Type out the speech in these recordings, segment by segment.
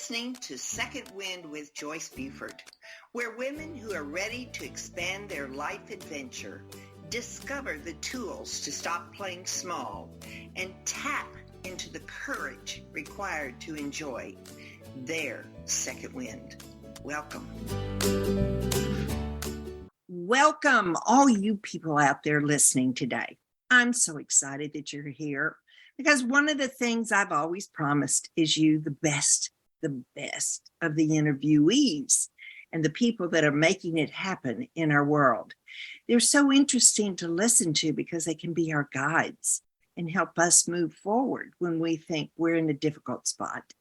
listening to Second Wind with Joyce Buford, where women who are ready to expand their life adventure discover the tools to stop playing small and tap into the courage required to enjoy their second wind. Welcome. Welcome, all you people out there listening today. I'm so excited that you're here because one of the things I've always promised is you the best of the interviewees and the people that are making it happen in our world. They're so interesting to listen to because they can be our guides and help us move forward when we think we're in a difficult spot.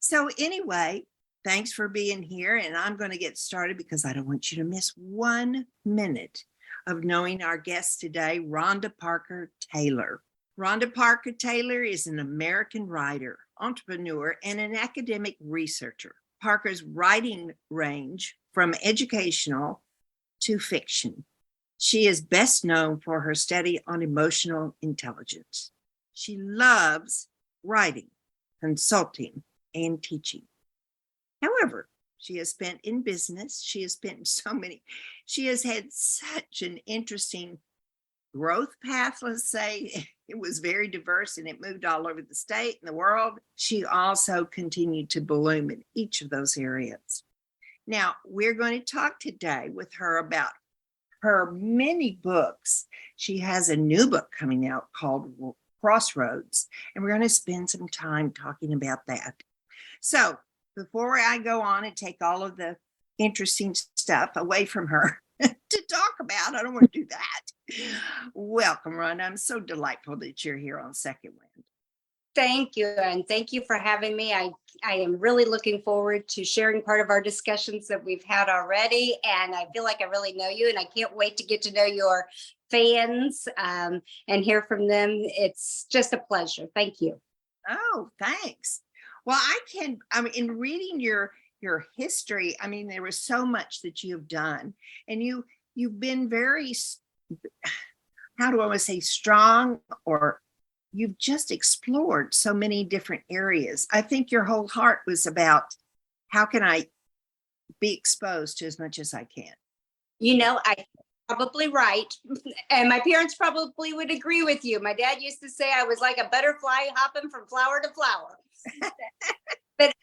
So anyway, thanks for being here, and I'm going to get started because I don't want you to miss 1 minute of knowing our guest today, Rhonda Parker Taylor. Rhonda Parker Taylor is an American writer, entrepreneur, and an academic researcher. Parker's writing range from educational to fiction. She is best known for her study on emotional intelligence. She loves writing, consulting, and teaching. However, she has spent in business. She has had such an interesting growth path, let's say. It was very diverse and it moved all over the state and the world. She also continued to bloom in each of those areas. Now, we're going to talk today with her about her many books. She has a new book coming out called Crossroads, and we're going to spend some time talking about that. So before I go on and take all of the interesting stuff away from her to talk about, I don't want to do that. Welcome, Rhonda. I'm so delightful that you're here on Second Wind. Thank you. And thank you for having me. I am really looking forward to sharing part of our discussions that we've had already. And I feel like I really know you, and I can't wait to get to know your fans and hear from them. It's just a pleasure. Thank you. Oh, thanks. Well, in reading your history, there was so much that you've done, and you've been very, how do I want to say, strong, or you've just explored so many different areas. I think your whole heart was about how can I be exposed to as much as I can. I probably right. And my parents probably would agree with you. My dad used to say I was like a butterfly hopping from flower to flower. But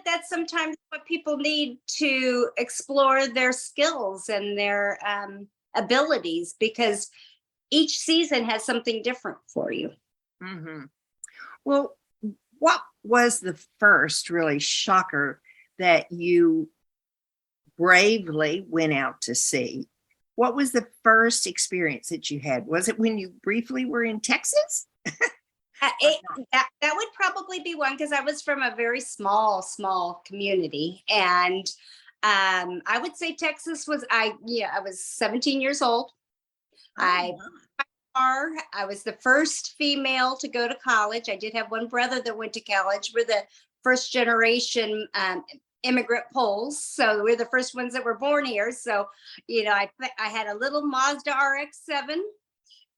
that's sometimes what people need to explore their skills and their abilities, because each season has something different for you. Mm-hmm. Well, what was the first really shocker that you bravely went out to see? What was the first experience that you had? Was it when you briefly were in Texas? That would probably be one, because I was from a very small community, and I would say Texas was. I was 17 years old. I was the first female to go to college. I did have one brother that went to college. We're the first generation immigrant Poles, so we're the first ones that were born here. So, I had a little Mazda RX7.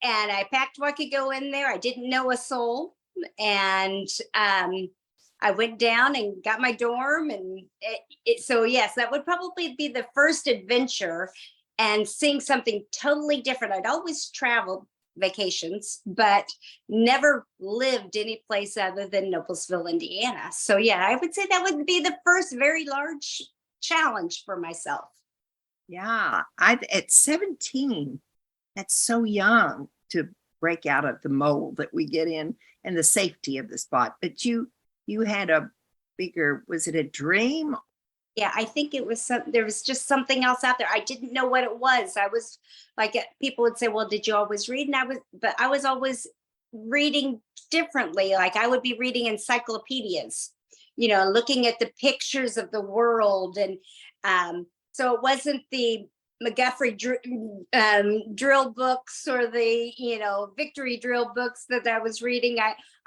And I packed what could go in there. I didn't know a soul. And I went down and got my dorm. And so, yes, that would probably be the first adventure, and seeing something totally different. I'd always traveled vacations, but never lived any place other than Noblesville, Indiana. So, yeah, I would say that would be the first very large challenge for myself. Yeah, at 17, that's so young to break out of the mold that we get in and the safety of the spot. But you had a bigger, was it a dream? Yeah, I think it was there was just something else out there. I didn't know what it was. I was like, people would say, well, did you always read? And I was always reading differently. Like I would be reading encyclopedias, looking at the pictures of the world. And so it wasn't the McGuffrey drill books or the victory drill books that I was reading.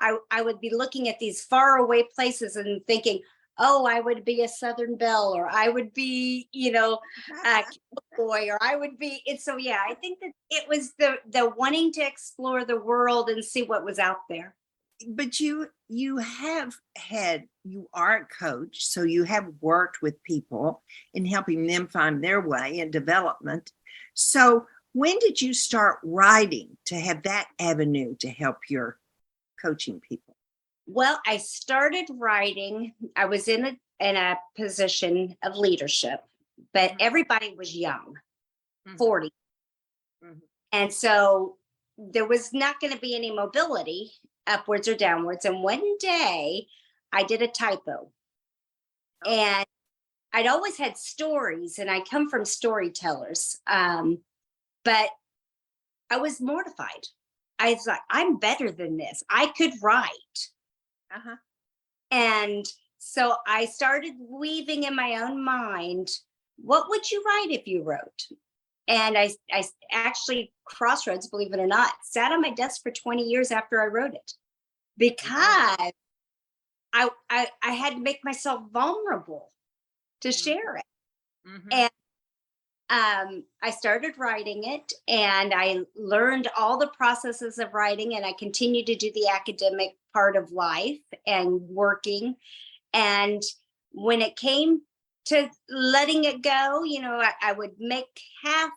I would be looking at these far away places and thinking, oh, I would be a Southern Belle, or I would be a cowboy, or I would be. And so I think that it was the wanting to explore the world and see what was out there. but you have had, you are a coach, so you have worked with people in helping them find their way and development. So when did you start writing to have that avenue to help your coaching people? Well, I started writing. I was in a position of leadership, but everybody was young, Mhm. 40. Mhm. And so there was not going to be any mobility upwards or downwards. And one day I did a typo, Oh, and I'd always had stories, and I come from storytellers. But I was mortified. I was like, I'm better than this. I could write. uh-huh. And so I started weaving in my own mind, what would you write if you wrote? And I actually, Crossroads, believe it or not, sat on my desk for 20 years after I wrote it, Wow. because I had to make myself vulnerable to Mhm. share it. Mhm. And I started writing it, and I learned all the processes of writing, and I continued to do the academic part of life and working. And when it came to letting it go, I would make half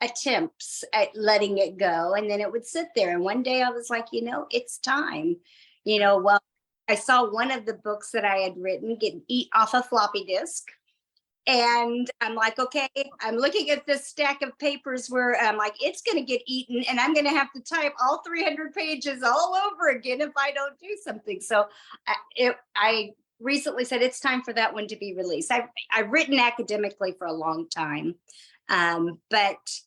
attempts at letting it go, and then it would sit there. And one day I was like, it's time. Well, I saw one of the books that I had written get eat off a floppy disk. And I'm like, okay, I'm looking at this stack of papers where I'm like, it's going to get eaten, and I'm going to have to type all 300 pages all over again if I don't do something. So I recently said it's time for that one to be released. I've written academically for a long time, but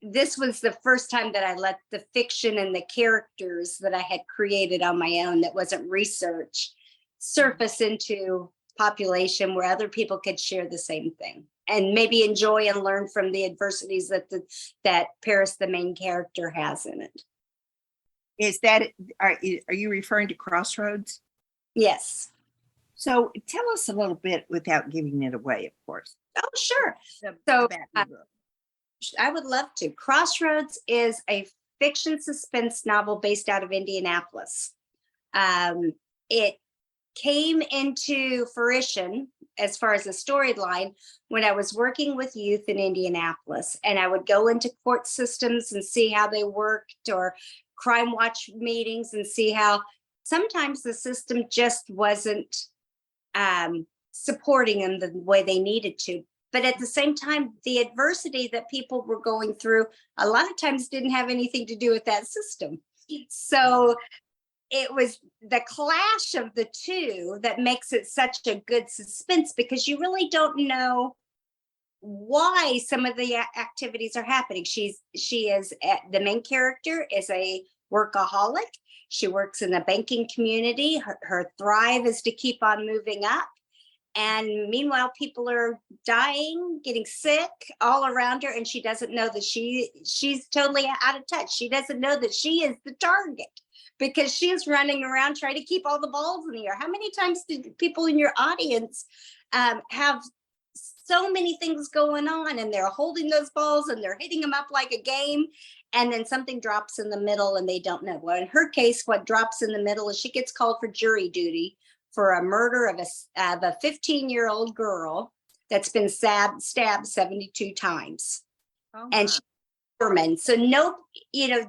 this was the first time that I let the fiction and the characters that I had created on my own, that wasn't research, surface into population where other people could share the same thing and maybe enjoy and learn from the adversities that Paris, the main character, has in it. Is that, are you referring to Crossroads? Yes. So tell us a little bit without giving it away, of course. Oh, sure. the- So about your book. I would love to. Crossroads is a fiction suspense novel based out of Indianapolis. It came into fruition as far as a storyline when I was working with youth in Indianapolis, and I would go into court systems and see how they worked, or crime watch meetings, and see how sometimes the system just wasn't supporting them the way they needed to. But at the same time, the adversity that people were going through a lot of times didn't have anything to do with that system. So it was the clash of the two that makes it such a good suspense, because you really don't know why some of the activities are happening. She is the main character is a workaholic. She works in the banking community. Her thrive is to keep on moving up. And meanwhile, people are dying, getting sick all around her, and she doesn't know that she's totally out of touch. She doesn't know that she is the target, because she's running around trying to keep all the balls in the air. How many times did people in your audience have so many things going on, and they're holding those balls and they're hitting them up like a game, and then something drops in the middle and they don't know? Well, in her case, what drops in the middle is she gets called for jury duty for a murder of a 15-year-old girl that's been stabbed 72 times. Oh, And my. she's a woman. So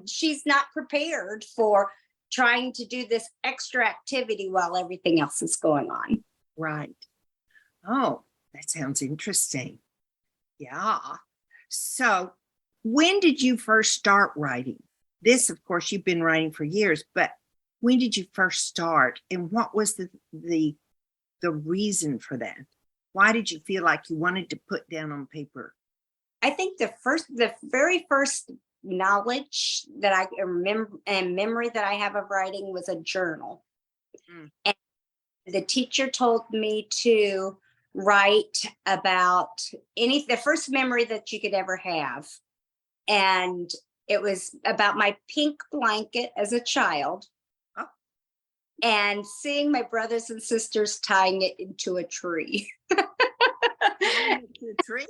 she's not prepared for trying to do this extra activity while everything else is going on. Right. Oh, that sounds interesting. Yeah. So when did you first start writing? This, of course, you've been writing for years, but when did you first start, and what was the reason for that? Why did you feel like you wanted to put down on paper? I think the very first knowledge that I remember and memory that I have of writing was a journal. Mm. And the teacher told me to write about the first memory that you could ever have. And it was about my pink blanket as a child, Oh, and seeing my brothers and sisters tying it into a tree. tying it to a tree?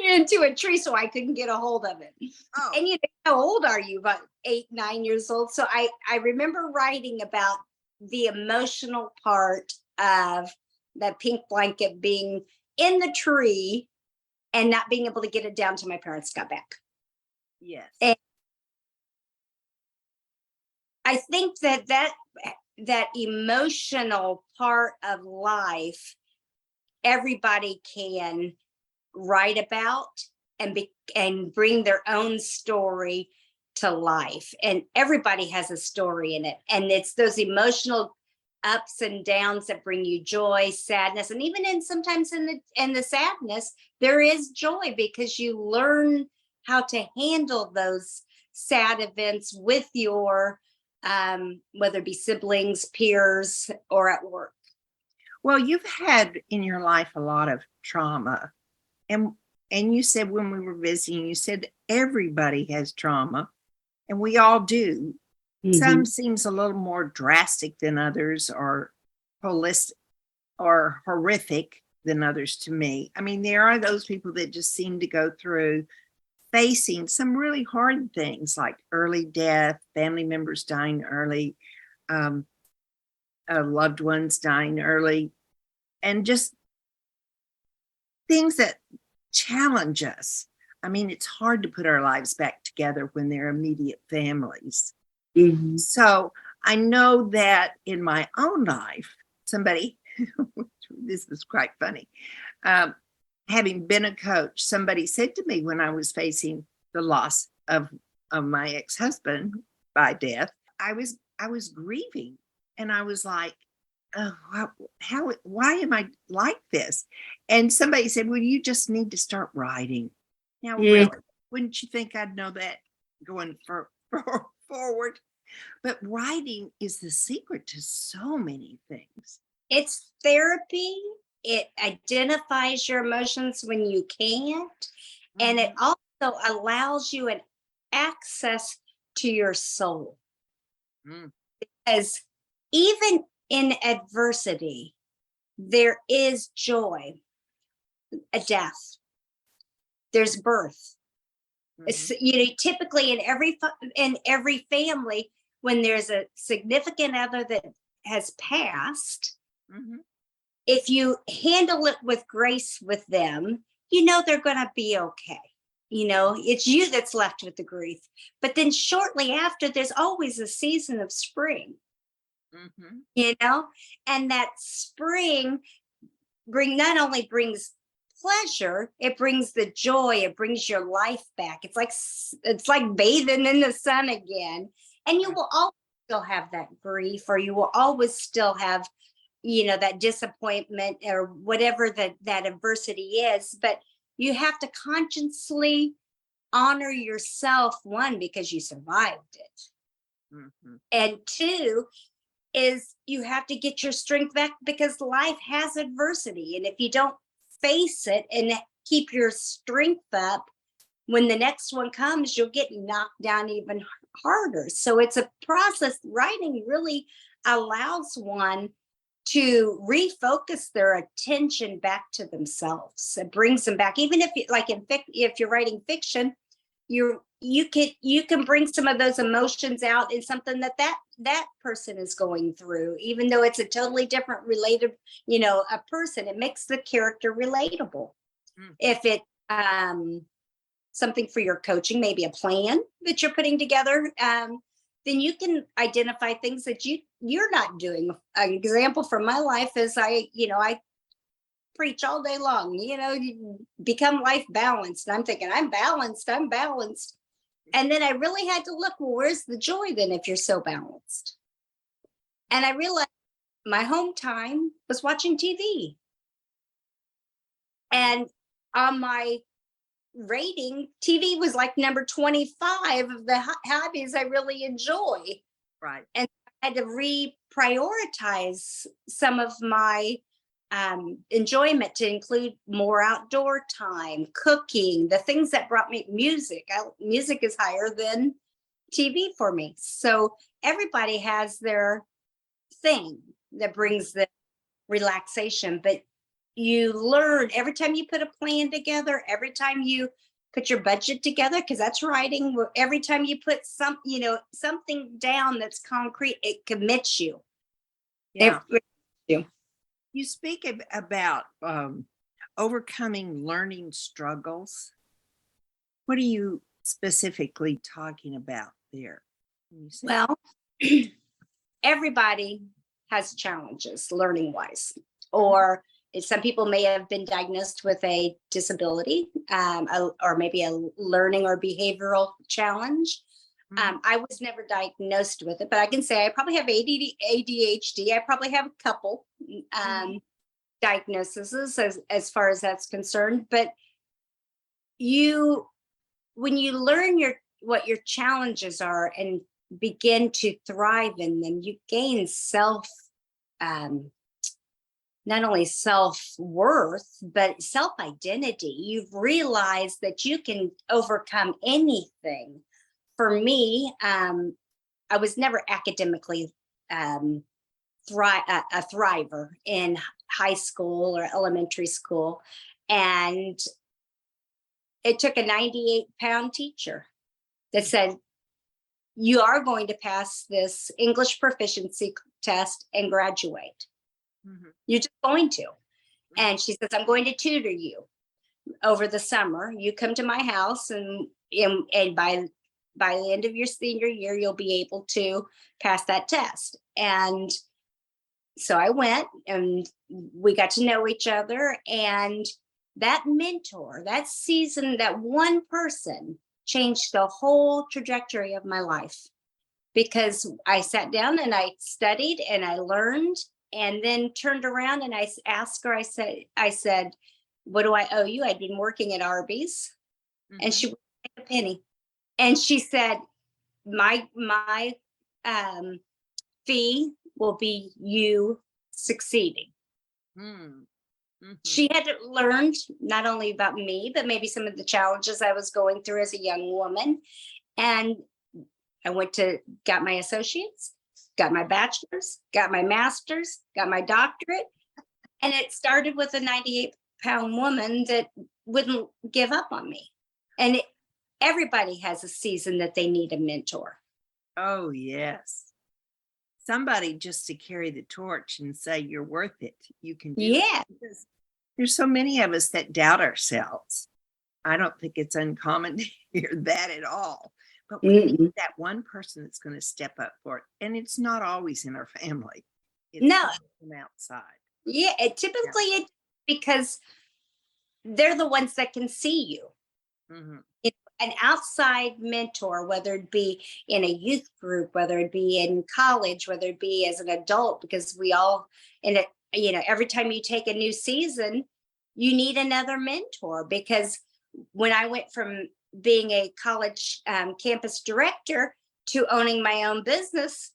into a tree so I couldn't get a hold of it. Oh, And you know, how old are you? About 8, 9 years old. So I remember writing about the emotional part of that pink blanket being in the tree and not being able to get it down till my parents got back. yes. And I think that emotional part of life, everybody can write about and bring their own story to life. And everybody has a story in it. And it's those emotional ups and downs that bring you joy, sadness, and even sometimes in the sadness, there is joy because you learn how to handle those sad events with your whether it be siblings, peers, or at work. Well, you've had in your life a lot of trauma. And you said when we were visiting, you said everybody has trauma, and we all do. Some seems a little more drastic than others, or holistic or horrific than others to me. I mean, there are those people that just seem to go through facing some really hard things like early death, family members dying early, loved ones dying early, and just things that challenge us. I mean, it's hard to put our lives back together when they're immediate families. Mm-hmm. So I know that in my own life, somebody, this is quite funny, having been a coach, somebody said to me when I was facing the loss of my ex-husband by death, I was grieving, and I was like, oh, why am I like this? And somebody said, well, you just need to start writing. Now, really, wouldn't you think I'd know that going forward? But writing is the secret to so many things. It's therapy. It identifies your emotions when you can't. And it also allows you an access to your soul. Because even in adversity, there is joy, a death, there's birth. You know, typically in every family, when there's a significant other that has passed, if you handle it with grace with them, you know they're going to be okay. You know, it's you that's left with the grief. But then shortly after, there's always a season of spring. You know, and that spring not only brings pleasure, it brings the joy, it brings your life back. It's like bathing in the sun again. And you will always still have that grief, or you will always still have, you know, that disappointment or whatever that adversity is. But you have to consciously honor yourself, one, because you survived it. And two, is you have to get your strength back because life has adversity. And if you don't face it and keep your strength up, when the next one comes, you'll get knocked down even harder. So it's a process. Writing really allows one to refocus their attention back to themselves. It brings them back. Even if if you're writing fiction, you can bring some of those emotions out in something that person is going through, even though it's a totally different related, you know, a person. It makes the character relatable. If it something for your coaching, maybe a plan that you're putting together, then you can identify things that you're not doing. An example from my life is I preach all day long, you know, you become life balanced. And I'm thinking, I'm balanced. And then I really had to look, well, where's the joy then if you're so balanced? And I realized my home time was watching TV. And on my rating, TV was like number 25 of the hobbies I really enjoy. Right. And I had to reprioritize some of my enjoyment to include more outdoor time, cooking, the things that brought me music. Music is higher than TV for me. So everybody has their thing that brings the relaxation, but you learn every time you put a plan together, every time you put your budget together, because that's writing. Every time you put something down that's concrete, it commits you. Yeah. You. You speak about overcoming learning struggles. What are you specifically talking about there? Well, everybody has challenges learning wise, or some people may have been diagnosed with a disability, or maybe a learning or behavioral challenge. I was never diagnosed with it, but I can say I probably have ADHD. I probably have a couple diagnoses as far as that's concerned. But when you learn what your challenges are and begin to thrive in them, you gain not only self-worth, but self-identity. You've realized that you can overcome anything. For me, I was never academically a thriver in high school or elementary school. And it took a 98-pound teacher that said, you are going to pass this English proficiency test and graduate. You're just going to. And she says, I'm going to tutor you over the summer. You come to my house, and by the end of your senior year, you'll be able to pass that test. And so I went, and we got to know each other. And that mentor, that season, that one person changed the whole trajectory of my life, because I sat down and I studied and I learned, and then turned around and I asked her, I said, what do I owe you? I'd been working at Arby's. And she wouldn't take a penny. And she said, my fee will be you succeeding. She had learned not only about me, but maybe some of the challenges I was going through as a young woman. And I got my associates, got my bachelor's, got my master's, got my doctorate. And it started with a 98-pound woman that wouldn't give up on me. And everybody has a season that they need a mentor. Oh, yes. Somebody just to carry the torch and say, you're worth it. You can do it. Because there's so many of us that doubt ourselves. I don't think it's uncommon to hear that at all. But we need that one person that's going to step up for it. And it's not always in our family. It's from outside. Yeah, it's because they're the ones that can see you. An outside mentor, whether it be in a youth group, whether it be in college, whether it be as an adult, because we all, every time you take a new season, you need another mentor. Because when I went from being a college campus director to owning my own business,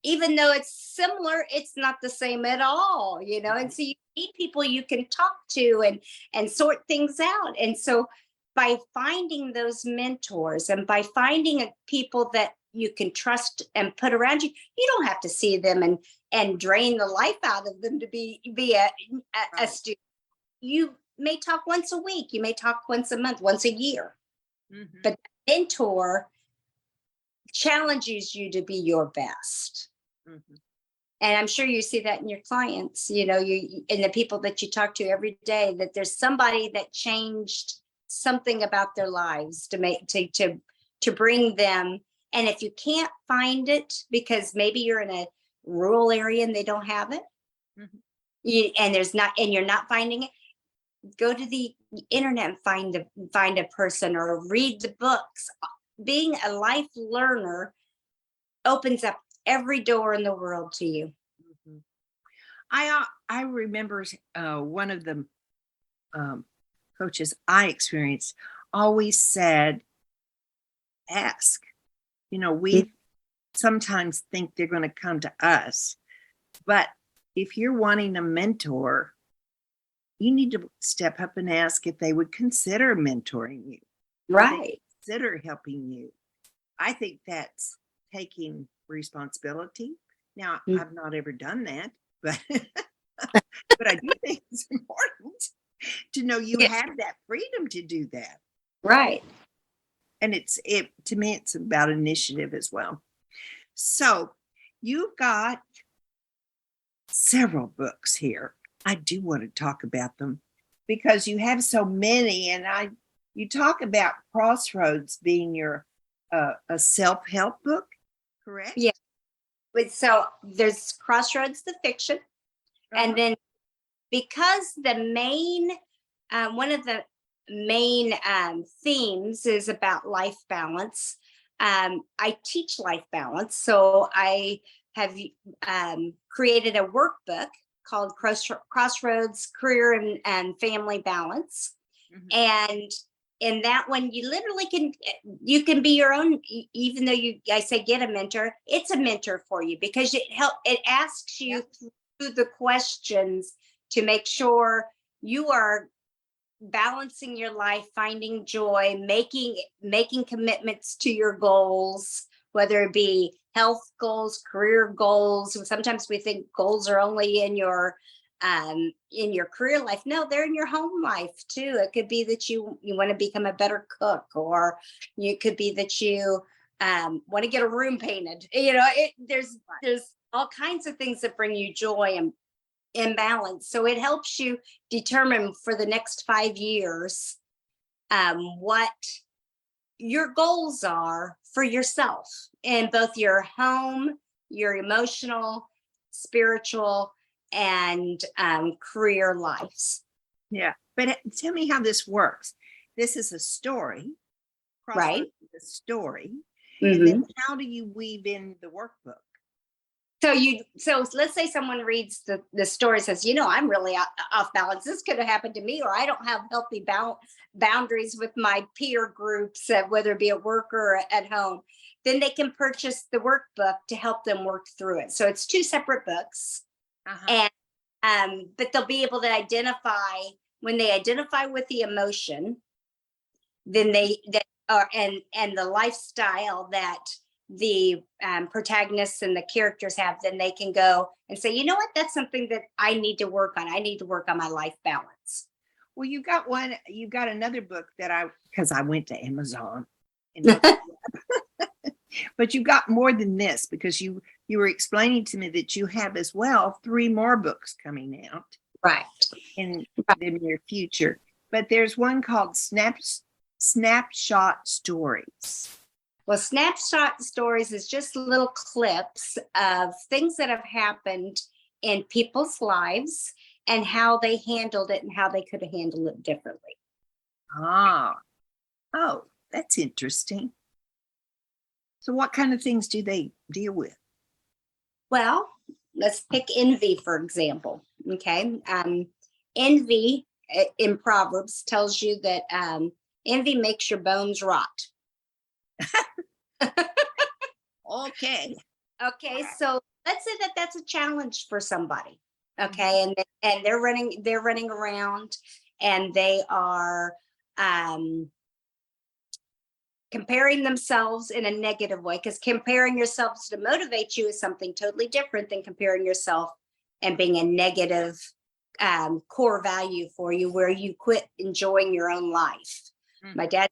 even though it's similar, it's not the same at all, and so you need people you can talk to and sort things out. And so by finding those mentors and by finding people that you can trust and put around you, you don't have to see them and drain the life out of them to be a student. You may talk once a week, you may talk once a month, once a year, but the mentor challenges you to be your best. And I'm sure you see that in your clients, and the people that you talk to every day, that there's somebody that changed something about their lives to bring them. And if you can't find it because maybe you're in a rural area and they don't have it, and you're not finding it, go to the internet and find a person or read the books. Being a life learner opens up every door in the world to you. I remember one of the coaches I experienced always said, ask. We sometimes think they're going to come to us, but if you're wanting a mentor, you need to step up and ask if they would consider mentoring you. Right. Consider helping you. I think that's taking responsibility. Now, I've not ever done that, but But I do think it's important to know you Yeah. have that freedom to do that. Right. And it to me, it's about initiative as well. So you've got several books here. I do want to talk about them because you have so many, and you talk about Crossroads being your a self-help book, correct? Yeah. But so there's Crossroads, the fiction, Uh-huh. and then because the main one of the main themes is about life balance. I teach life balance, so I have created a workbook called Crossroads Career and Family Balance. Mhm. And in that one, you literally you can be your own, even though I say get a mentor, it's a mentor for you because it asks you through the questions to make sure you are balancing your life, finding joy, making commitments to your goals, whether it be health goals, career goals. Sometimes we think goals are only in your career life. No, they're in your home life too. It could be that you want to become a better cook, or it could be that you want to get a room painted. There's all kinds of things that bring you joy and imbalance. So it helps you determine for the next 5 years what your goals are for yourself in both your home, your emotional, spiritual, and career lives. Yeah. But tell me how this works. This is a story. Crossroads Right. is a story. Mm-hmm. And then how do you weave in the workbook? So let's say someone reads the story, says, I'm really off balance. This could have happened to me, or I don't have healthy boundaries with my peer groups, whether it be at work or at home. Then they can purchase the workbook to help them work through it. So it's 2 separate books. Uh-huh. And but they'll be able to identify when they identify with the emotion, then and the lifestyle that the protagonists and the characters have, then they can go and say, you know what, that's something that I need to work on. I need to work on my life balance. Well, you got another book that because I went to Amazon and but you got more than this because you were explaining to me that you have as well 3 more books coming out Right. in the near future. But there's one called Snapshot Stories. Well, Snapshot Stories is just little clips of things that have happened in people's lives and how they handled it and how they could have handled it differently. Oh, that's interesting. So what kind of things do they deal with? Well, let's pick envy, for example. Okay. Envy in Proverbs tells you that envy makes your bones rot. Okay. Okay, so let's say that that's a challenge for somebody. Okay, and they're running around, and they are comparing themselves in a negative way, because comparing yourselves to motivate you is something totally different than comparing yourself and being a negative core value for you, where you quit enjoying your own life. My dad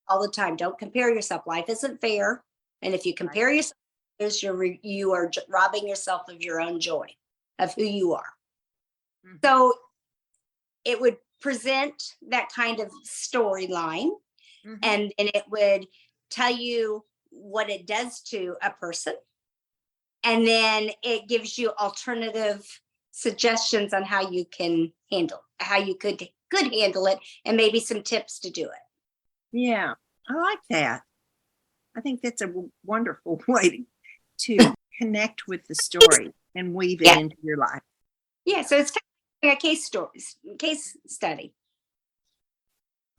all the time, don't compare yourself. Life isn't fair, and if you compare yourself, you are robbing yourself of your own joy, of who you are. Mm-hmm. So it would present that kind of storyline, and it would tell you what it does to a person, and then it gives you alternative suggestions on how you can how you could handle it, and maybe some tips to do it. Yeah, I like that. I think that's a wonderful way to connect with the story and weave it into your life. Yeah, so it's kind of a case study.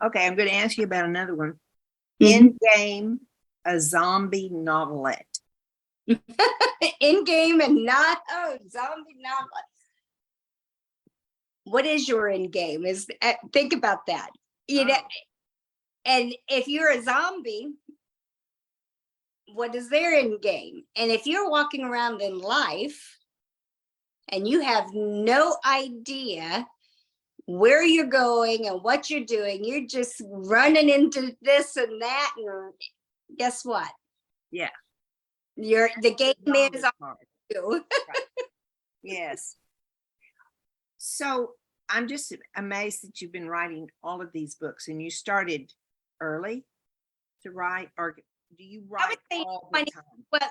Okay, I'm going to ask you about another one. In Game, a zombie novelette. In Game and zombie novelette. What is your end game? Think about that. And if you're a zombie, what is their end game? And if you're walking around in life and you have no idea where you're going and what you're doing. You're just running into this and that. And guess what? Yeah. The game is on Hard. you. Right. Yes. So I'm just amazed that you've been writing all of these books, and you started early to write, or do you I would write say all the 20, time? well,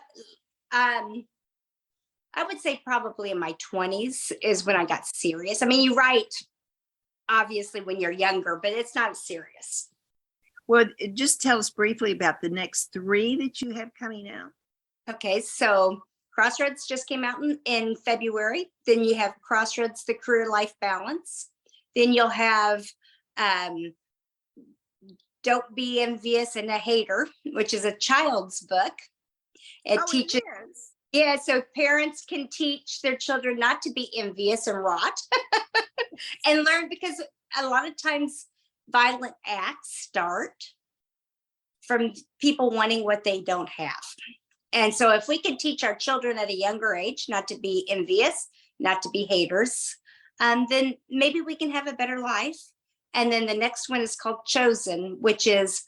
I would say probably in my 20s is when I got serious. I mean, you write obviously when you're younger, but it's not serious. Well, just tell us briefly about the next 3 that you have coming out. Okay, so Crossroads just came out in February. Then you have Crossroads, the Career Life Balance. Then you'll have Don't Be Envious and a Hater, which is a child's book. It teaches, yeah, so parents can teach their children not to be envious and rot and learn, because a lot of times violent acts start from people wanting what they don't have. And so if we can teach our children at a younger age not to be envious, not to be haters, then maybe we can have a better life. And then the next one is called Chosen, which is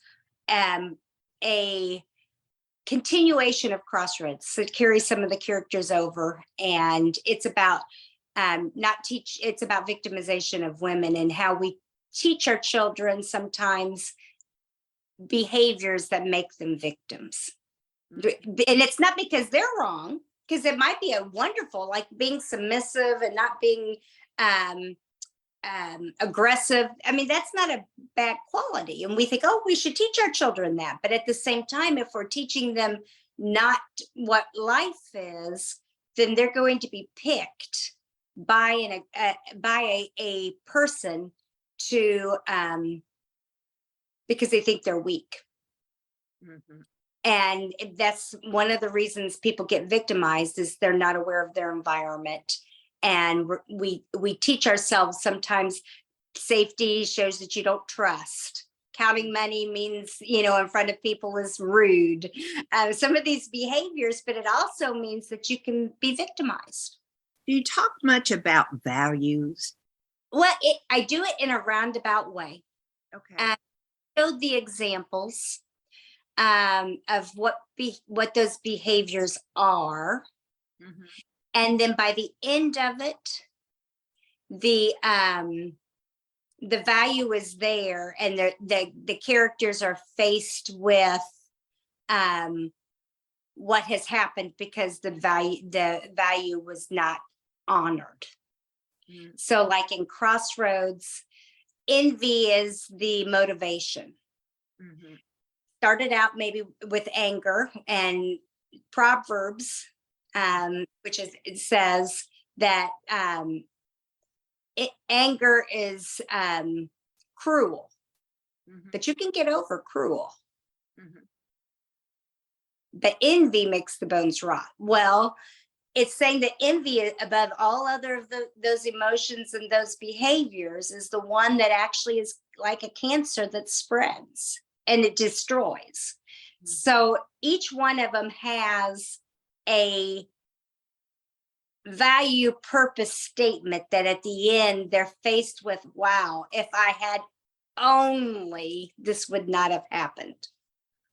a continuation of Crossroads that carries some of the characters over. And it's about it's about victimization of women and how we teach our children sometimes behaviors that make them victims. And it's not because they're wrong, because it might be a wonderful, like being submissive and not being aggressive. I mean, that's not a bad quality. And we think, oh, we should teach our children that. But at the same time, if we're teaching them not what life is, then they're going to be picked by a person to because they think they're weak. Mm-hmm. And that's one of the reasons people get victimized, is they're not aware of their environment. And we teach ourselves sometimes safety shows that you don't trust. Counting money means, in front of people is rude. Some of these behaviors, but it also means that you can be victimized. Do you talk much about values? Well, I do it in a roundabout way. Okay. I showed the examples of what those behaviors are. Mm-hmm. And then by the end of it, the value is there, and the characters are faced with what has happened because the value was not honored. Mm-hmm. So like in Crossroads, envy is the motivation. Mm-hmm. Started out maybe with anger, and Proverbs, it says that anger is cruel, mm-hmm. but you can get over cruel. Mm-hmm. But envy makes the bones rot. Well, it's saying that envy, above all other of those emotions and those behaviors, is the one that actually is like a cancer that spreads and it destroys. Mm-hmm. So each one of them has a value purpose statement that at the end they're faced with, wow, if I had only, this would not have happened.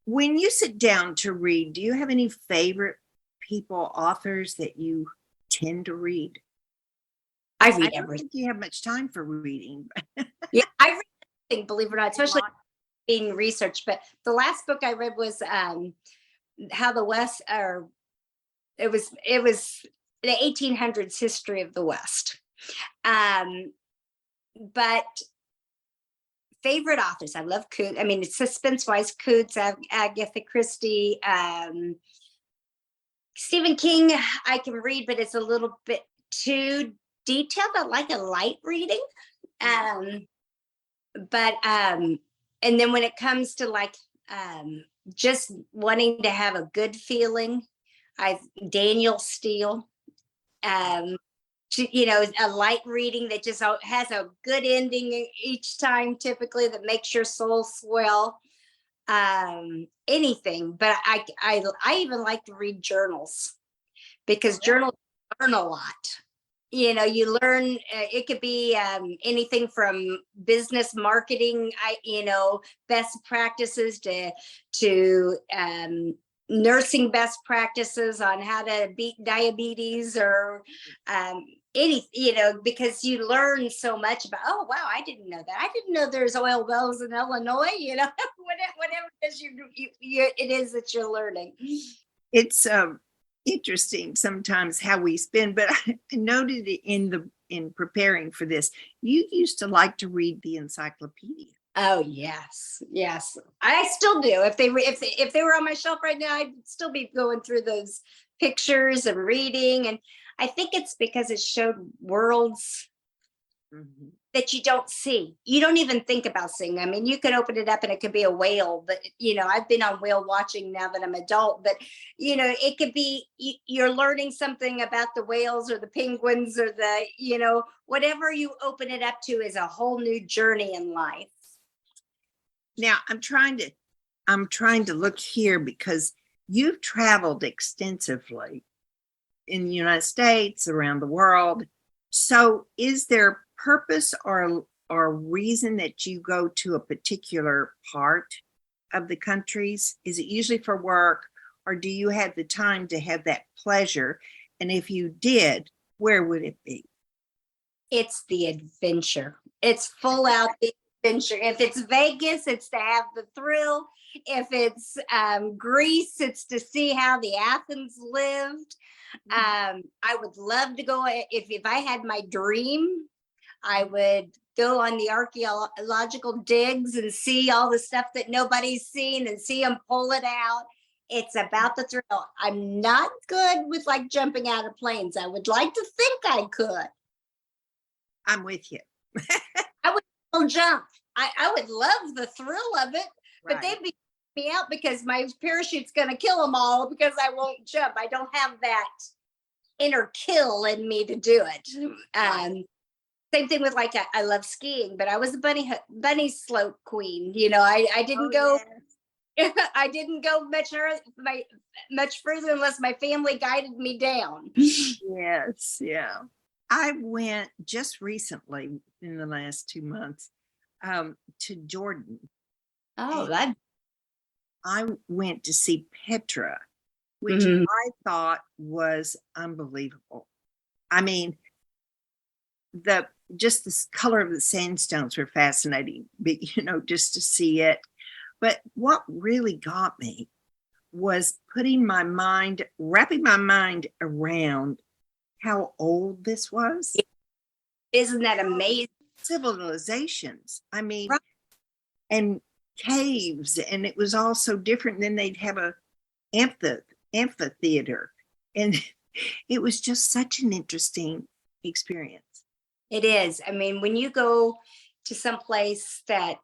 When you sit down to read, do you have any favorite people, authors that you tend to read? I read everything. I don't think you have much time for reading. Yeah, I read everything, believe it or not, especially being research. But the last book I read was How the West, or it was the 1800s history of the West. But favorite authors, I love Coots. I mean, it's suspense-wise, Coots, Agatha Christie, Stephen King, I can read, but it's a little bit too detailed. I like a light reading. And then when it comes to like just wanting to have a good feeling, Daniel Steele, a light reading that just has a good ending each time, typically, that makes your soul swell. Anything, but I even like to read journals, because journals learn a lot. you learn, it could be anything from business marketing, best practices to nursing best practices on how to beat diabetes or because you learn so much about, oh, wow, I didn't know that. I didn't know there's oil wells in Illinois, whatever it is it is that you're learning. It's interesting sometimes how we spend, but I noted in preparing for this, you used to like to read the encyclopedia. Oh yes, I still do. If they were on my shelf right now, I'd still be going through those pictures and reading. And I think it's because it showed worlds that you don't see. You don't even think about seeing. I mean, you could open it up and it could be a whale, but I've been on whale watching now that I'm adult, but it could be, you're learning something about the whales or the penguins or the, whatever you open it up to is a whole new journey in life. Now I'm trying to look here because you've traveled extensively in the United States, around the world. So is there purpose or reason that you go to a particular part of the countries? Is it usually for work, or do you have the time to have that pleasure? And if you did, where would it be? It's the adventure. It's full out adventure. If it's Vegas, it's to have the thrill. If it's Greece, it's to see how the Athens lived. I would love to go. If I had my dream, I would go on the archaeological digs and see all the stuff that nobody's seen and see them pull it out. It's about the thrill. I'm not good with like jumping out of planes. I would like to think I could. I'm with you. I would still jump. I would love the thrill of it, but Right. they'd be me out because my parachute's going to kill them all because I won't jump. I don't have that inner kill in me to do it. Same thing with I love skiing, but I was a bunny slope queen. I didn't go. Yeah. I didn't go much further unless my family guided me down. Yes, yeah. I went just recently in the last 2 months to Jordan. Oh, I went to see Petra, which Mhm. I thought was unbelievable. I mean, just the color of the sandstones were fascinating, but just to see it. But what really got me was wrapping my mind around how old this was. Isn't that amazing? Civilizations. I mean, Right. and caves, and it was all so different. Then they'd have a amphitheater, and it was just such an interesting experience. It is. I mean, when you go to some place that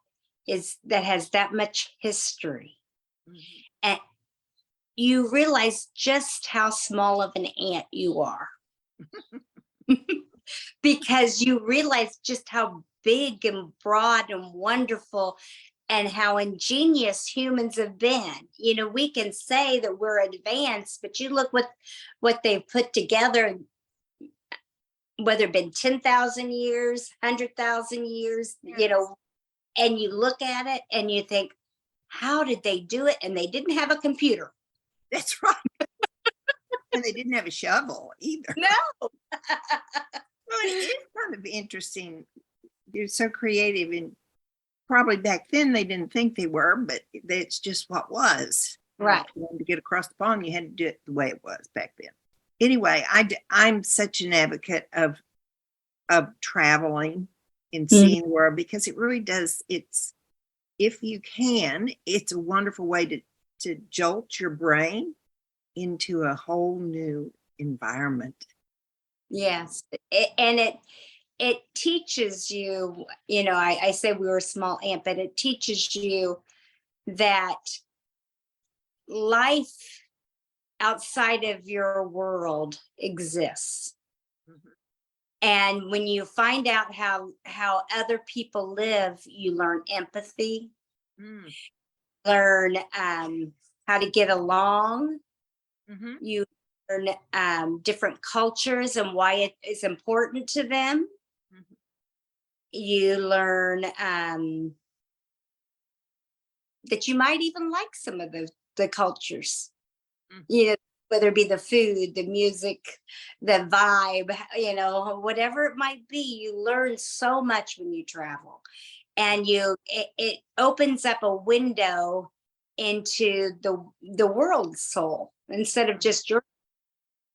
has that much history, and you realize just how small of an ant you are. Because you realize just how big and broad and wonderful and how ingenious humans have been. We can say that we're advanced, but you look what they've put together, whether it been 10,000 years, 100,000 years, and you look at it and you think, how did they do it? And they didn't have a computer. That's right. And they didn't have a shovel either. No. Well, it is kind of interesting. They're so creative, and probably back then they didn't think they were, but that's just what was. Right. If you wanted to get across the pond, you had to do it the way it was back then. Anyway, I'm such an advocate of traveling and seeing the world, because it really does. If you can, it's a wonderful way to jolt your brain into a whole new environment. Yes. And it teaches you, I say we were a small ant, but it teaches you that life outside of your world exists. And when you find out how other people live, you learn empathy, learn how to get along. You learn different cultures and why it is important to them. Mhm. You learn that you might even like some of the cultures, Mhm. you know, whether it be the food, the music, the vibe, whatever it might be. You learn so much when you travel, and it opens up a window into the world's soul instead of just your.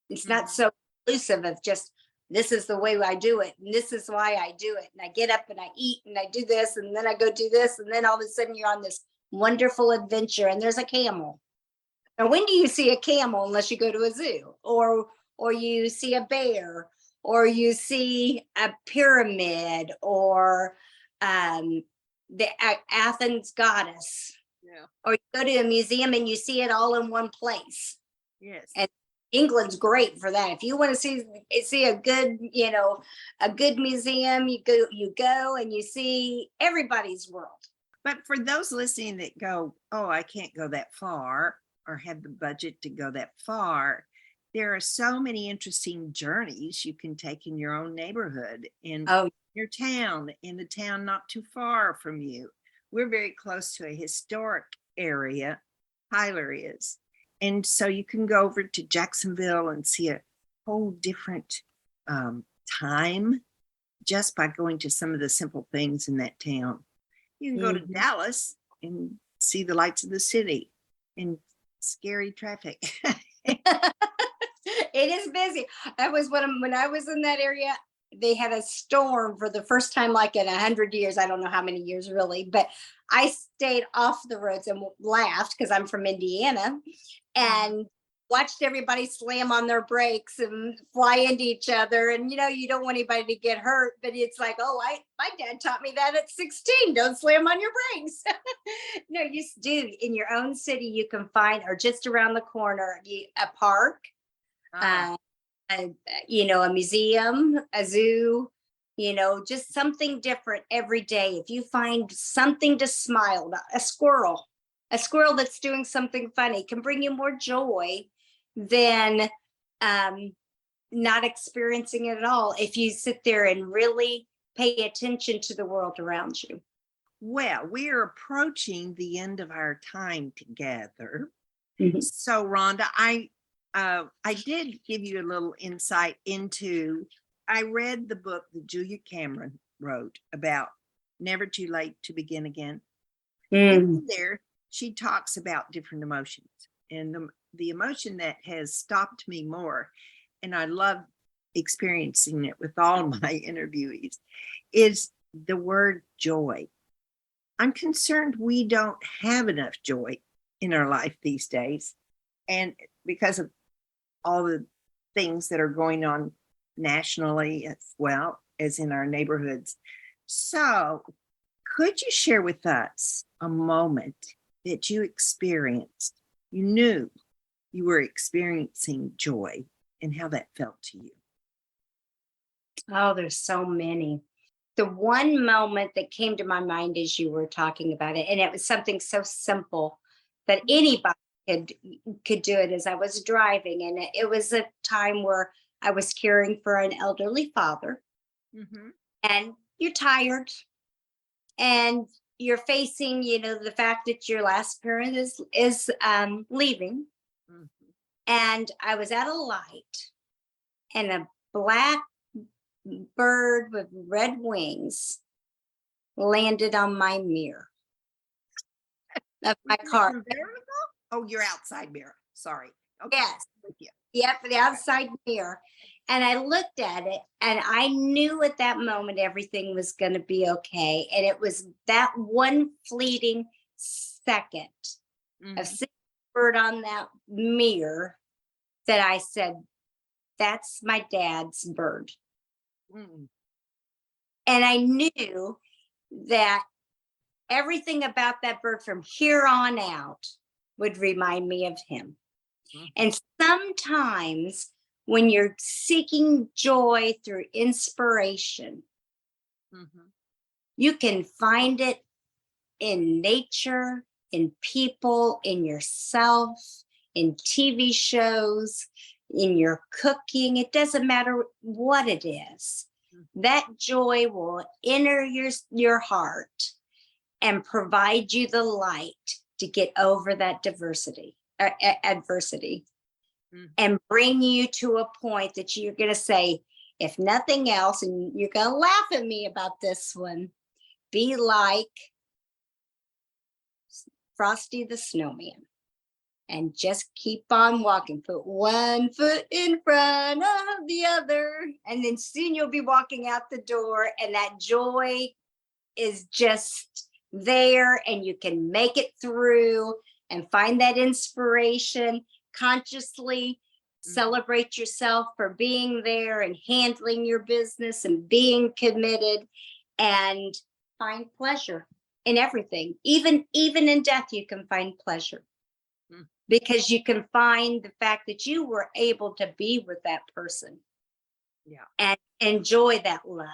It's not Mhm. so inclusive of just this is the way I do it, and this is why I do it, and I get up and I eat and I do this, and then I go do this, and then all of a sudden you're on this wonderful adventure, and there's a camel. Now, when do you see a camel unless you go to a zoo, or you see a bear, or you see a pyramid, or the Athens goddess, Yeah. or you go to a museum and you see it all in one place. Yes. And England's great for that. If you want to see a good, a good museum, you go and you see everybody's world. But for those listening that go, oh, I can't go that far or have the budget to go that far, there are so many interesting journeys you can take in your own neighborhood, in Oh, your town, in the town not too far from you. We're very close to a historic area, Tyler is. And so you can go over to Jacksonville and see a whole different time just by going to some of the simple things in that town. You can go to mhm. Dallas and see the lights of the city and scary traffic. It is busy. That was when I was in that area. They had a storm for the first time, like in 100 years. I don't know how many years really, but I stayed off the roads and laughed because I'm from Indiana, Mhm. and watched everybody slam on their brakes and fly into each other. And you don't want anybody to get hurt, but it's like, oh, my dad taught me that at 16. Don't slam on your brakes. No, you do. In your own city, you can find, or just around the corner, a park, Ah, uh, a museum, a zoo, just something different every day. If you find something to smile about, a squirrel that's doing something funny can bring you more joy than um, not experiencing it at all if you sit there and really pay attention to the world around you. well, we are approaching the end of our time together. Mhm. So, Rhonda, I did give you a little insight into. I read the book that Julia Cameron wrote about Never Too Late to Begin Again. And Mm. in there, she talks about different emotions, and the emotion that has stopped me more, and I love experiencing it with all my interviewees, is the word joy. I'm concerned we don't have enough joy in our life these days. And because of all the things that are going on nationally as well as in our neighborhoods. So, could you share with us a moment that you experienced? You knew you were experiencing joy and how that felt to you. Oh, there's so many. The one moment that came to my mind as you were talking about it, and it was something so simple that anybody could could do it, as I was driving, and it was a time where I was caring for an elderly father, Mm-hmm. and you're tired, and you're facing, the fact that your last parent is leaving, Mm-hmm. and I was at a light, and a black bird with red wings landed on my mirror of Was my it car. unbearable? Oh, your outside mirror. Sorry. Okay. Yes. With you. Yep, the outside mirror. And I looked at it and I knew at that moment everything was going to be okay. And it was that one fleeting second of Mm-hmm. seeing the bird on that mirror that I said, that's my dad's bird. Mm-hmm. And I knew that everything about that bird from here on out would remind me of him. And sometimes when you're seeking joy through inspiration, Mm-hmm. you can find it in nature, in people, in yourself, in TV shows, in your cooking. It doesn't matter what it is. That joy will enter your heart and provide you the light to get over that adversity, and bring you to a point that you're going to say, if nothing else, and you're going to laugh at me about this one, be like Frosty the Snowman and just keep on walking. Put one foot in front of the other, and then soon you'll be walking out the door, and that joy is just there, and you can make it through and find that inspiration. Consciously celebrate yourself for being there and handling your business and being committed, and find pleasure in everything. Even in death, you can find pleasure, because you can find the fact that you were able to be with that person, and enjoy that love.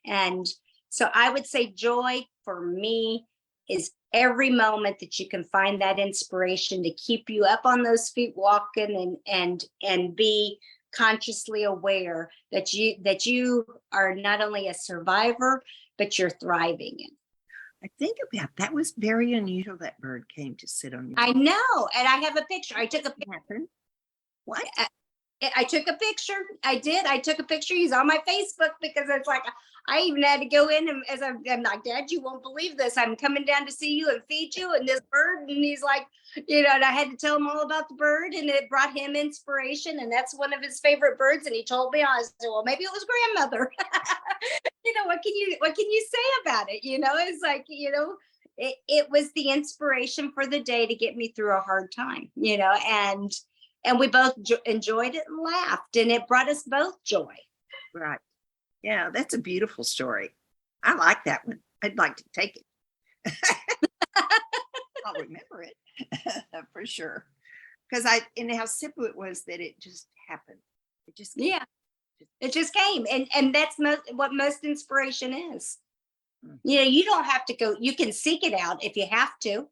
And so I would say joy for me is every moment that you can find that inspiration to keep you up on those feet walking, and be consciously aware that you are not only a survivor, but you're thriving in. I think about that. Was very unusual that bird came to sit on your I know, and I have a picture. I took a picture. What? I took a picture. I did. I took a picture. He's on my Facebook, because it's like, I even had to go in, and I'm like, Dad, you won't believe this. I'm coming down to see you and feed you, and this bird. And he's like, and I had to tell him all about the bird, and it brought him inspiration. And that's one of his favorite birds. And he told me, I said, well, maybe it was grandmother. What can you say about it? It's like, it was the inspiration for the day to get me through a hard time, and we both enjoyed it and laughed, and it brought us both joy. Right. Yeah, that's a beautiful story. I like that one. I'd like to take it. I'll remember it for sure. Because and how simple it was that it just happened. It just came. Yeah, it just came, and that's what most inspiration is. You don't have to go. You can seek it out if you have to,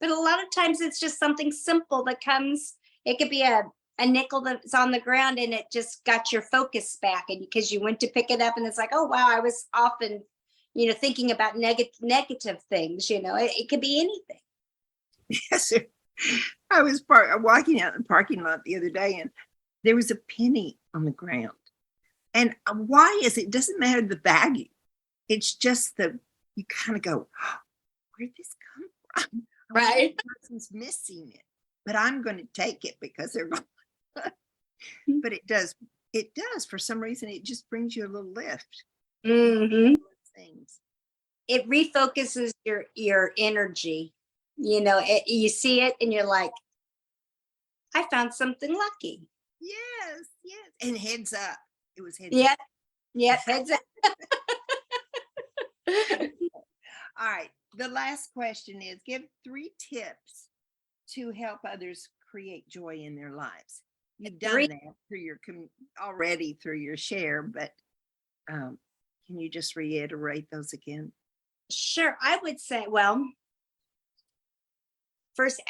but a lot of times it's just something simple that comes. It could be a nickel that's on the ground, and it just got your focus back, and because you went to pick it up, and it's like, oh wow, I was often, thinking about negative things. It could be anything. Yes, sir. I was walking out in the parking lot the other day, and there was a penny on the ground. And why is it? Doesn't matter the value. It's just you kind of go, oh, where'd this come from? Right. The person's missing it, but I'm going to take it because they're gone. But it does for some reason. It just brings you a little lift. Things. It refocuses your energy. You see it, and you're like, I found something lucky. Yes, and heads up. It was heads up. up. Yep, heads up. All right. The last question is: give 3 tips to help others create joy in their lives. You've done that through your share, but can you just reiterate those again? Sure. I would say, well, first,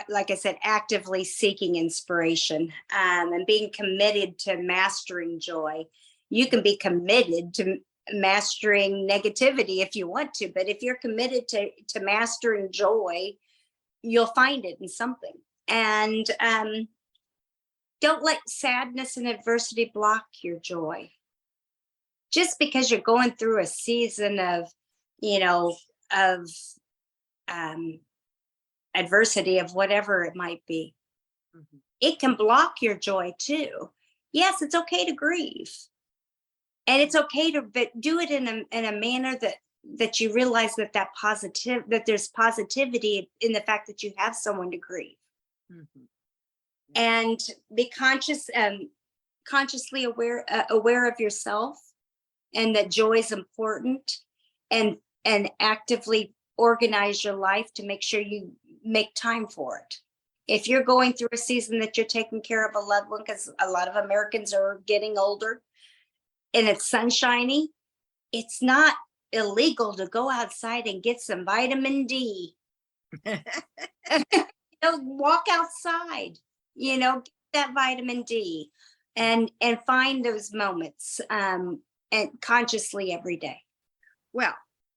like I said, actively seeking inspiration, and being committed to mastering joy. You can be committed to mastering negativity if you want to, but if you're committed to mastering joy, you'll find it in something. And don't let sadness and adversity block your joy. Just because you're going through a season of adversity of whatever it might be, it can block your joy too. Yes, it's okay to grieve, and it's okay to do it in a manner that you realize that there's positivity in the fact that you have someone to grieve. And be consciously aware of yourself, and that joy is important, and actively organize your life to make sure you make time for it. If you're going through a season that you're taking care of a loved one, because a lot of Americans are getting older, and it's sunshiny, it's not illegal to go outside and get some vitamin D. Walk outside, that vitamin D and find those moments and consciously every day. Well,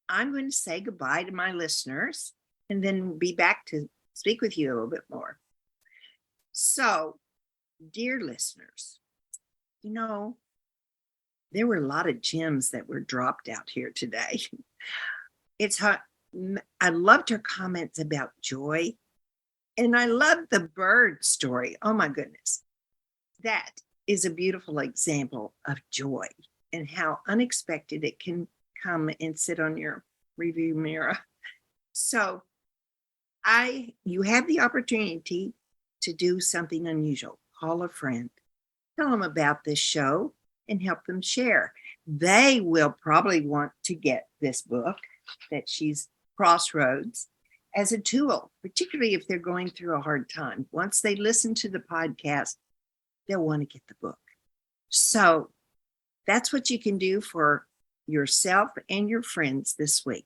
I'm going to say goodbye to my listeners and then be back to speak with you a little bit more. So, dear listeners, there were a lot of gems that were dropped out here today. I loved her comments about joy, and I loved the bird story. Oh my goodness. That is a beautiful example of joy and how unexpected it can come and sit on your review mirror. So you have the opportunity to do something unusual. Call a friend, tell them about this show, and help them share. They will probably want to get this book that she's Crossroads as a tool, particularly if they're going through a hard time. Once they listen to the podcast, they'll want to get the book. So that's what you can do for yourself and your friends this week.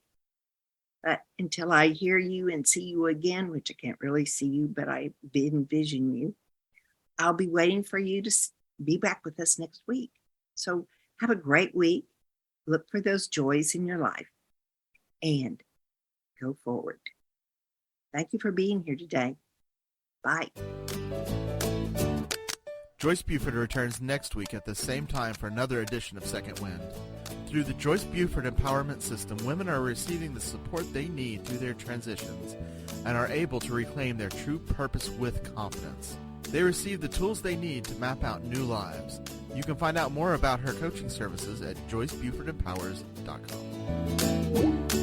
But until I hear you and see you again, which I can't really see you, but I envision you, I'll be waiting for you to be back with us next week. So have a great week. Look for those joys in your life and go forward. Thank you for being here today. Bye. Joyce Buford returns next week at the same time for another edition of Second Wind. Through the Joyce Buford Empowerment System, women are receiving the support they need through their transitions and are able to reclaim their true purpose with confidence. They receive the tools they need to map out new lives. You can find out more about her coaching services at joycebufordempowers.com.